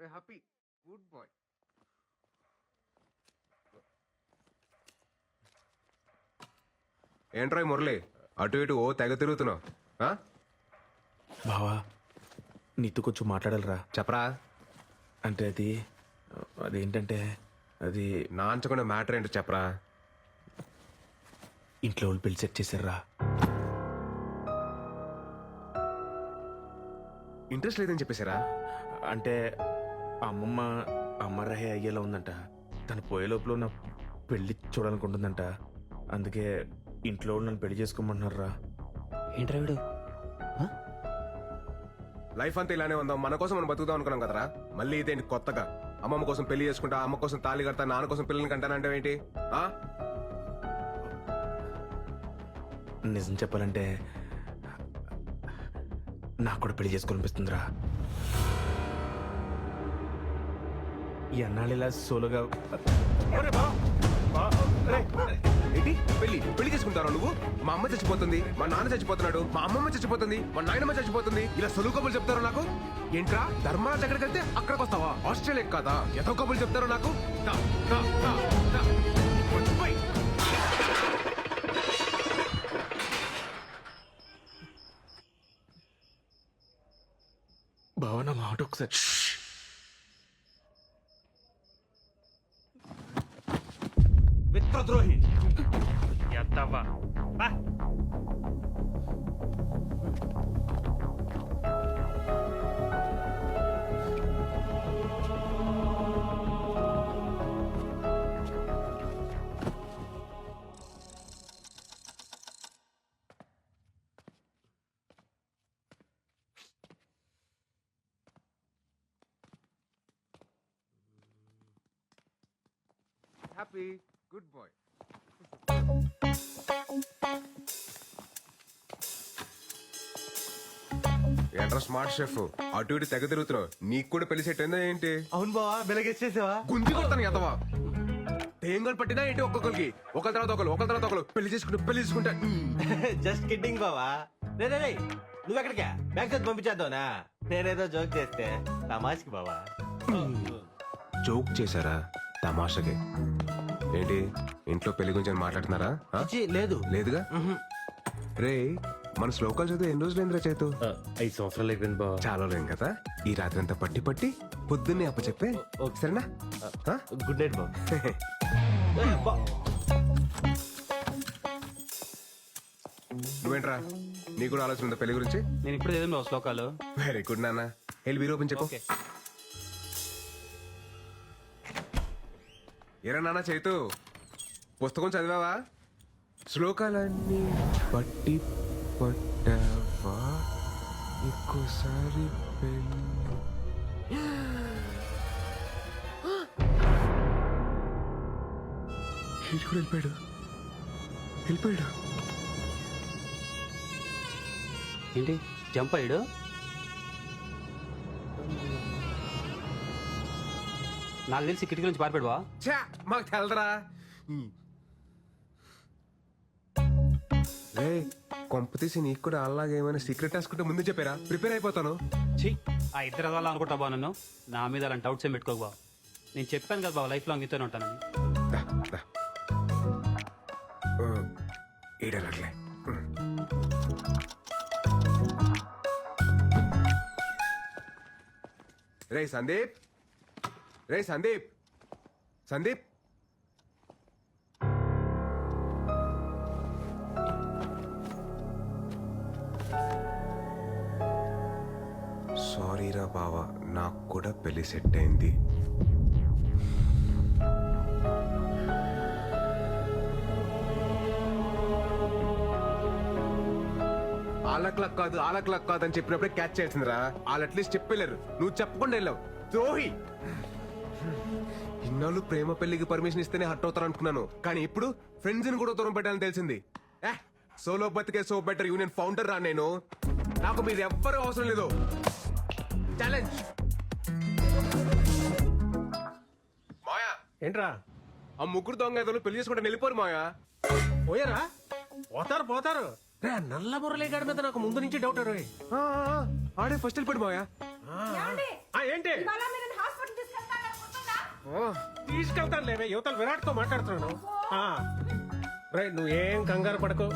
Happy good boy. ఏంట్రా ఈ మురళి అటు ఇటు ఓ తెగ తిరుగుతున్నావు? బావా నీతో కొంచెం మాట్లాడాలరా. చెప్పరా. అంటే అదేంటంటే అది నాంచకుండా మ్యాటర్ ఏంటో చెప్పరా. ఇంట్లో వాళ్ళు పెళ్లి సెట్ చేశారా. ఇంట్రెస్ట్ లేదని చెప్పేశారా? అంటే అమ్మమ్మ అమ్మరహే అయ్యేలా ఉందంట. తను పోయే లోపల నా పెళ్లి చూడాలనుకుంటుందంట. అందుకే ఇంట్లో వాళ్ళు నన్ను పెళ్లి చేసుకోమంటున్నారా. ఏంట్రా వీడు? లైఫ్ అంతా ఇలానే ఉందాం, మన కోసం మనం బతుకుదాం అనుకున్నాం కదరా. మళ్ళీ ఇదేంటి కొత్తగా? అమ్మమ్మ కోసం పెళ్లి చేసుకుంటా, అమ్మ కోసం తాళి కడతా, నాన్న కోసం పిల్లల్ని కంటానంటే ఏంటి? నిజం చెప్పాలంటే నాకు కూడా పెళ్లి చేసుకోవాలనిపిస్తుందిరా. ఈ అన్నాళ్ళు ఇలా సోలోగా ఏంటి పెళ్లి పెళ్లి చేసుకుంటారా నువ్వు? మా అమ్మ చచ్చిపోతుంది, మా నాన్న చచ్చిపోతున్నాడు, మా అమ్మమ్మ చచ్చిపోతుంది, మా నాయనమ్మ చచ్చిపోతుంది, ఇలా సొలువు కబులు చెప్తారు నాకు. ఏంట్రా ధర్మరాజ్ ఎక్కడికి వెళ్తే అక్కడికి వస్తావా? ఆస్ట్రేలియా కాదా? ఎంతో కబులు చెప్తారు నాకు. దా, దా, దా, దా. పోయ్. భావన మాట ఒకసారి. మిత్రద్రోహి ఎత్తవా బా. Happy good boy. ఏంట్రా స్మార్ట్ షెఫ్ అటు ఇటు తెగ తిరుగుతున్నావు? నీకు కూడా పెళ్లి సెట్ అయిందా ఏంటి? అవును బావా, వెలగేసేసావా? గుంజి కొడతాను ఎదవా. తేంగలు పట్టినా ఏంటి? ఒక్కొక్కరికి ఒకరి తర్వాత ఒకరు పెళ్లి చేసుకుంటా. జస్ట్ కిడ్డింగ్ బావా. రే నువ్వు ఎక్కడికా? బ్యాంక్ చదివి పంపించేద్దావునా? నేనేదో జోక్ చేస్తే తమాష్కి బావా. జోక్ చేశారా? తమాషకి ఏంటి? ఇంట్లో పెళ్లి గురించి మాట్లాడుతున్నారా? లేదు లేదుగా. రే మన శ్లోకాలు చదివి ఎన్ని రోజులు ఏంద్రా చేతు? 5 సంవత్సరాలు అయిపోయింది బావా. చాలా లేం కదా. ఈ రాత్రి అంతా పట్టి పొద్దున్నే అప్ప చెప్పే సరేనా? గుడ్ నైట్ బావ. నువ్వేంట్రా, నీకు కూడా ఆలోచన ఉందా పెళ్లి గురించి? నేను ఇప్పుడు ఏదో శ్లోకాలు. వెరీ గుడ్ నాన్న. వెళ్ళి వీరు ఓపెన్ చెప్పు. ఏరా నాన్న చైతు, పుస్తకం చదివావా? శ్లోకాలన్నీ పట్టి పట్టావా? ఇంకోసారి వెళ్ళిపోయాడు. ఏంటి జంప్ అయ్యాడు? నాకు తెలిసి కిటికీ నుంచి పారిపోయాడు బా. ఛా, మాకు తెలదరా. రే కొంప తీసి నీకు కూడా అలాగే ఏమైనా సీక్రెట్ రాసుకుంటే ముందు చెప్పారా? ప్రిపేర్ అయిపోతాను. ఛీ, ఆ ఇద్దరు అదవాళ్ళు అనుకుంటా బా. నన్ను నా మీద అలాంటి డౌట్స్ ఏం పెట్టుకోకు బా. నేను చెప్పాను కదా బాబు, లైఫ్ లాంగ్ నీతోనే ఉంటానని. ఏడలట్లే. రే సందీప్ సారీరా బావా, నాకు కూడా పెళ్లి సెట్ అయింది. ఆలక్లక్ కాదు అని చెప్పినప్పుడే క్యాచ్ చేసిందిరా. వాళ్ళు అట్లీస్ట్ చెప్పలేరు, నువ్వు చెప్పకుండా వెళ్ళావు. ద్రోహి. ఇన్నాళ్ళు ప్రేమ పెళ్లికి పర్మిషన్ ఇస్తేనే హర్ట్ అవుతారు అనుకున్నాను, కానీ ఇప్పుడు ఫ్రెండ్స్ ని కూడా దూరం పెట్టాలని తెలిసింది. సోలో బతికే సో బెటర్ యూనియన్ ఫౌండర్ రా నేను. నాకు మీరు ఎవ్వరూ అవసరం లేదు. ఛాలెంజ్. మాయా ఏంట్రా? ఆ ముగ్గురు దొంగ ఏదో పెళ్లి చేసుకుంటే వెళ్ళిపోరు మాయా. పోయారా? పోతారు. రే నల్ల మురళి గారి మీద నాకు ముందు నుంచి డౌట్. ఆడే ఫస్ట్ వెళ్ళిపోడు మాయా. ఏంటి? ఇవాళ మీరు తీసుకెళ్తాను లేవే, యువతల విరాట్ తో మాట్లాడుతున్నాను. రైట్, నువ్వేం కంగారు పడకు.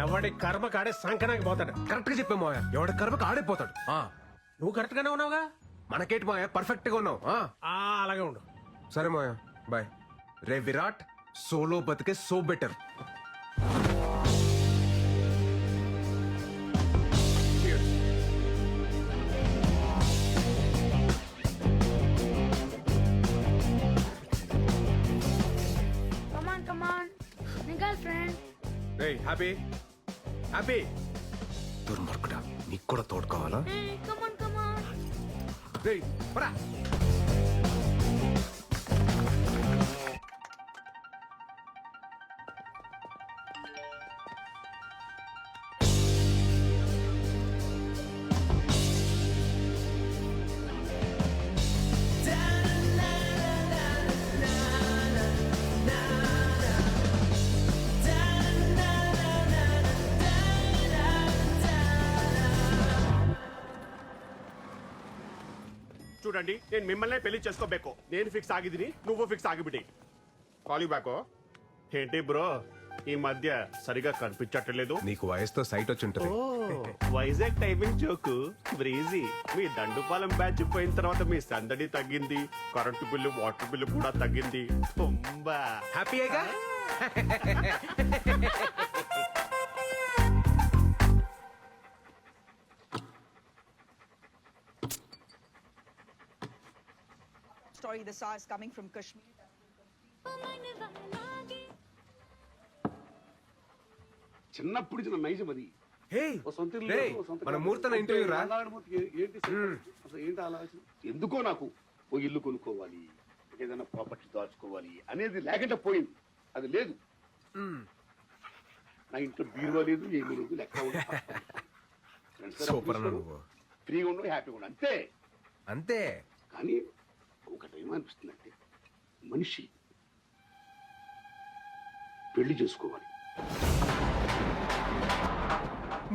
ఎవడి కర్మ కాడే సంకనాకి పోతాడు. కరెక్ట్ గా చెప్పే మావయ్య, ఎవడ కర్మకు ఆడైపోతాడు. నువ్వు కరెక్ట్ గానే ఉన్నావుగా. మనకేంటి మావయ్య, పర్ఫెక్ట్ గా ఉన్నావు. అలాగే ఉండు. సరే మావయ్య, బాయ్. రే విరాట్, సోలో బతికే so better. Come on. My girlfriend. Ray happy, happy. దుర్మార్గుడా, నీకు కూడా తోడు కావాలా? Hey, come on. రే పరా. చూడండి, నేను మిమ్మల్ని పెళ్లి చేసుకోಬೇಕು. నేను ఫిక్స్ ಆಗಿದ್ದೀನಿ, నువ్వు ఫిక్స్ ಆಗಿಬಿಡಿ. Call you back. ఏంటి బ్రో, ఈ మధ్య సరిగా కనిపించట్లేదు. నీకు వయసుతో సైట్ వచ్చి ఉంటది. Vizag timing joke breezy. మీ దండుపాలెం బ్యాచ్ పోయిన తర్వాత మీ సందడి తగ్గింది, కరెంటు బిల్లు వాటర్ బిల్లు కూడా తగ్గింది. తుంబా హ్యాపీయేగా? Story the SARS coming from Kashmir. చిన్నప్పుడు ఇచ్చిన నైజం అది. హే, ఓ సొంత ఇల్లు రే, లేదు, ఓ సొంత మన కారు. ముహూర్తం అంటే ఇంటర్వ్యూ రా. నారాయణమూర్తికి ఏంటి అసలు ఏంటి ఆలోచన? ఎందుకో నాకు ఓ ఇల్లు కొనుక్కోవాలి, ఏదైనా ప్రాపర్టీ దాచుకోవాలి అనేది లేకుండా పోయింది. అది లేదు. నా ఇంట్లో బీరువా లేదు, ఏమీ లేదు, లెక్క ఉంది. Friends దగ్గర సూపర్ అన్న అప్పు నువ్వు. ఫ్రీగా ఉండవు, హ్యాపీగా ఉండవు, అంతే. అంతే. కానీ ఒకటి ఏమనిపిస్తుందంటే, మనిషి పెళ్లి చేసుకోవాలి.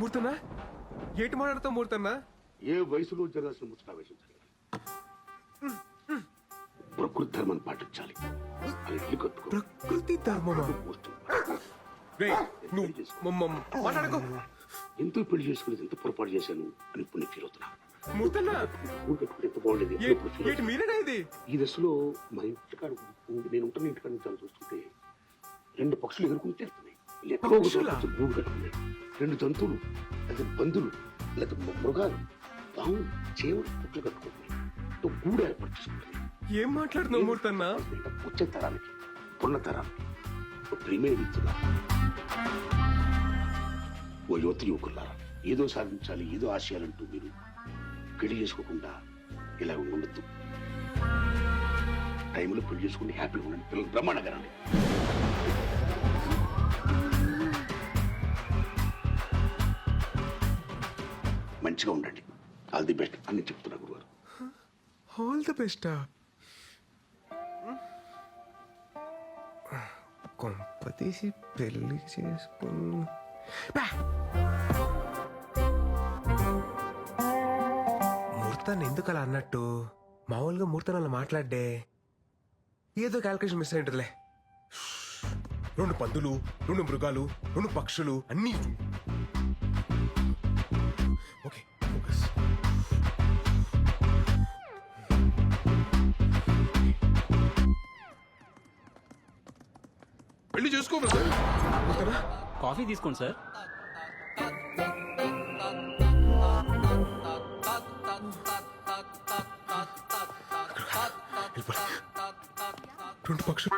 మూర్తన్నా, ఏటి మాట్లాడుతావు మూర్తన్నా? ఏ వయసులో జరగాల్సిన ముచ్చటావేశం జరగాలి. ప్రకృతి ధర్మాన్ని పాటించాలి. అది ఇల్లు కట్టుకో. ప్రకృతి ధర్మమా? రే, నువ్వు మాట్లాడుకో. ఎంతో పెళ్లి చేసుకునేది ఎంత పొరపాటు చేశాను అని ఇప్పుడు నేను ఫీల్ అవుతున్నా. మూర్తన్నా, ఊరు కట్టుకుని ఎంత బాగుండేది అని ఇప్పుడు feel ఏటి అవుతున్నా. మీరేనా ఇది? ఈ దశలో మా ఇంటికాడ నేను ఉంటున్న ఇంటికాడ నుంచి అలా చూస్తుంటే 2 పక్షులు ఎగురుకుని చేరుతున్నాయి. ఎక్కడో ఒక చోట కొంచెం గూడు కట్టుకున్నాయి. 2 జంతువులు, లేదా పందులు, లేదా మృగాలు, పాము, చేవలు, పుట్లు కట్టుకుంటున్నాయి. గూడు ఏర్పాటు చేసుకుంటుంది. ఏం మాట్లాడుతున్నావు మూర్తన్నా? వచ్చే తరానికి, పున్న తరానికి ప్రేమే ఇస్తున్నా. ఓ యువత యువకులారా, ఏదో సాధించాలి, ఏదో ఆశయాలంటూ మీరు పెళ్లి చేసుకోకుండా ఇలా ఉండొద్దు. టైంలో పెళ్లి చేసుకుని హ్యాపీగా ఉండండి. పిల్లలు బ్రహ్మాండంగా రండి. మంచిగా ఉండండి. ఆల్ ది బెస్ట్ అని చెప్తున్నా గురువారు. All the best. కొంపతీసి పెళ్లి చేసుకుని మూర్తాన్ని ఎందుకు అలా అన్నట్టు? మామూలుగా మూర్తాన్ని అలా మాట్లాడే ఏదో క్యాల్కులేషన్ మిస్ అయి ఉంటుందిలే. 2 పందులు, 2 మృగాలు, 2 పక్షులు అన్నీ. Okay, focus. పెళ్లి చేసుకో బ్రదర్. ఓకేనా? కాఫీ తీసుకోండి సార్. వెళ్ళిపోయి. 2 పక్షులు,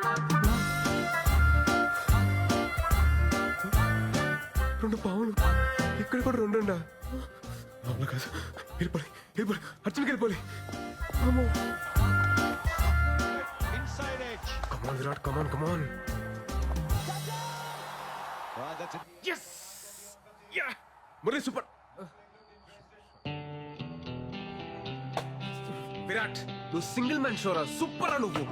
2 పావులు, ఇక్కడ కూడా 2 ఉండా. అవును కాదు, వెళ్ళిపోయి అర్జున్కి వెళ్ళిపోయి. కమాన్ విరాట్, కమాన్. Yes! Yeah! Murali super. Virat, నువ్వు సింగిల్ మ్యాన్ షోరా. సూపరా నువ్వు.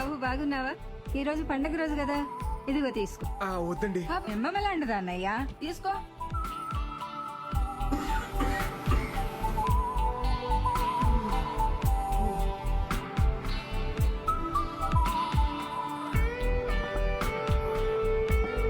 బాబు బాగున్నావా? ఈ రోజు పండగ రోజు కదా, ఇదిగో తీసుకో. వద్దండి. మిమ్మల్ని లాంటిదా అన్నయ్యా? తీసుకో.